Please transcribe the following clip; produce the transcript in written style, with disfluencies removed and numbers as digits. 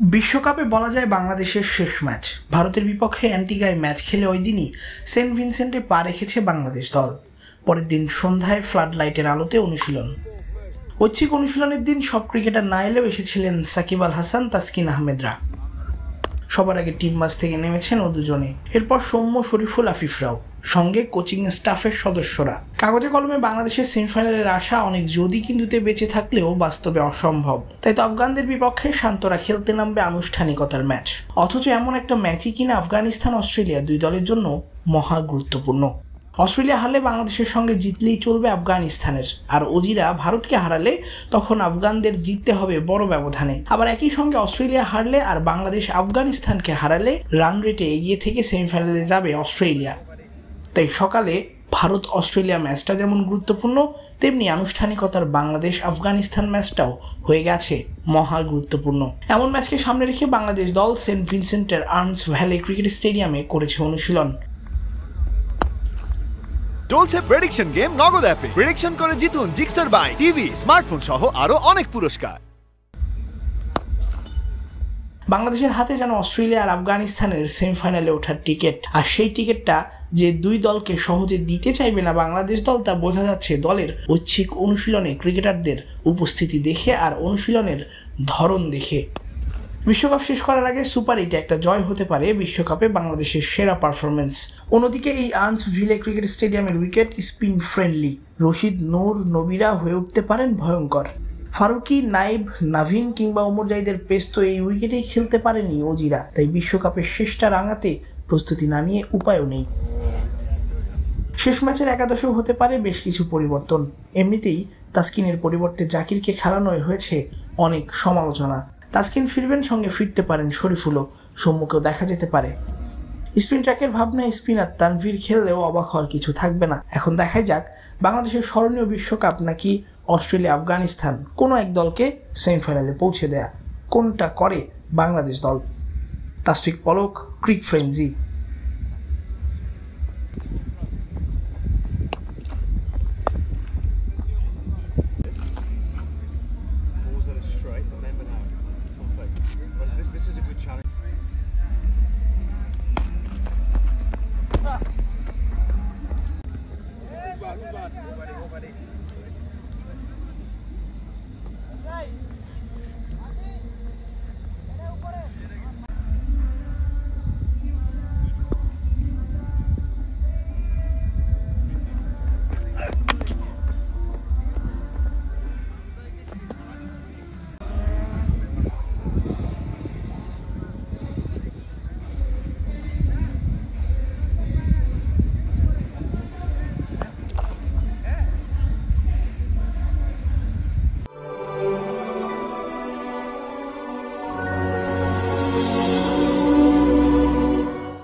বিশ্বকাপে বলা যায় বাংলাদেশের শেষ ম্যাচ। ভারতের বিপক্ষে অ্যান্টিগায় ম্যাচ খেলে ওই দিনই সেন্ট ভিনসেন্টে পা রেখেছে বাংলাদেশ দল। পরের দিন সন্ধ্যায় ফ্লাড লাইটের আলোতে অনুশীলন। ঐচ্ছিক অনুশীলনের দিন সব ক্রিকেটার না এলেও এসেছিলেন সাকিব আল হাসান, তাসকিন আহমেদরা। সবার আগে টিম বাস থেকে নেমেছেন ও দুজনে। এরপর সৌম্য, শরীফুল, আফিফরাও, সঙ্গে কোচিং স্টাফের সদস্যরা। কাগজে কলমে বাংলাদেশের সেমিফাইনালের আশা অনেক যদি কিন্তুতে বেঁচে থাকলেও বাস্তবে অসম্ভব। তাই তো আফগানদের বিপক্ষে শান্তরা খেলতে নামবে আনুষ্ঠানিকতার ম্যাচ। অথচ এমন একটা ম্যাচই কিনা আফগানিস্তান অস্ট্রেলিয়া দুই দলের জন্য মহা গুরুত্বপূর্ণ। অস্ট্রেলিয়া হারলে বাংলাদেশের সঙ্গে জিতলেই চলবে আফগানিস্তানের, আর অজিরা ভারতকে হারালে তখন আফগানদের জিততে হবে বড় ব্যবধানে। আবার একই সঙ্গে অস্ট্রেলিয়া হারলে আর বাংলাদেশ আফগানিস্তানকে হারালে রান রেটে এগিয়ে থেকে সেমিফাইনালে যাবে অস্ট্রেলিয়া। তাই সকালে ভারত অস্ট্রেলিয়া ম্যাচটা যেমন গুরুত্বপূর্ণ, তেমনি আনুষ্ঠানিকতার বাংলাদেশ আফগানিস্তান ম্যাচটাও হয়ে গেছে মহা গুরুত্বপূর্ণ। এমন ম্যাচকে সামনে রেখে বাংলাদেশ দল সেন্ট ভিনসেন্টের আর্নস ভ্যালি ক্রিকেট স্টেডিয়ামে করেছে অনুশীলন। চলছে প্রেডিকশন গেম নগদ অ্যাপে। প্রেডিকশন করে জিতুন জিক্সার বাই টিভি, স্মার্টফোন সহ আরো অনেক পুরস্কার। বাংলাদেশের হাতে যেন অস্ট্রেলিয়া আর আফগানিস্তানের সেমিফাইনালে ওঠার টিকিট, আর সেই টিকিটটা যে দুই দলকে সহজে দিতে চাইবে না বাংলাদেশ দল, তা বোঝা যাচ্ছে দলের ঐচ্ছিক অনুশীলনে ক্রিকেটারদের উপস্থিতি দেখে আর অনুশীলনের ধরন দেখে। বিশ্বকাপ শেষ করার আগে সুপার 8 একটা জয় হতে পারে বিশ্বকাপে বাংলাদেশের সেরা পারফরমেন্স। অন্যদিকে এই আর্নস ভিলে ক্রিকেট স্টেডিয়ামের উইকেট স্পিন ফ্রেন্ডলি। রশিদ, নূর, নবীরা হয়ে উঠতে পারেন ভয়ঙ্কর। ফারুকি, নাইব, নাভিন কিংবা ওমর জাহিদের পেস তো এই উইকেটেই খেলতে পারেনি অজিরা। তাই বিশ্বকাপের শেষটা রাঙাতে প্রস্তুতি না নিয়ে উপায়ও নেই। শেষ ম্যাচের একাদশেও হতে পারে বেশ কিছু পরিবর্তন। এমনিতেই তাসকিনের পরিবর্তে জাকিরকে খেলানোই হয়েছে অনেক সমালোচনা। তাসকিন ফিরবেন, সঙ্গে ফিরতে পারেন শরীফুলও, সৌম্যকেও দেখা যেতে পারে। স্পিন ট্র্যাকের ভাবনায় স্পিনার তানভীর খেললেও অবাক হওয়ার কিছু থাকবে না। এখন দেখাই যাক বাংলাদেশের স্মরণীয় বিশ্বকাপ নাকি অস্ট্রেলিয়া আফগানিস্তান কোনো এক দলকে সেমিফাইনালে পৌঁছে দেয়া। কোনটা করে বাংলাদেশ দল? তাসফিক পলক, ক্রিক frenzy. This is a good challenge.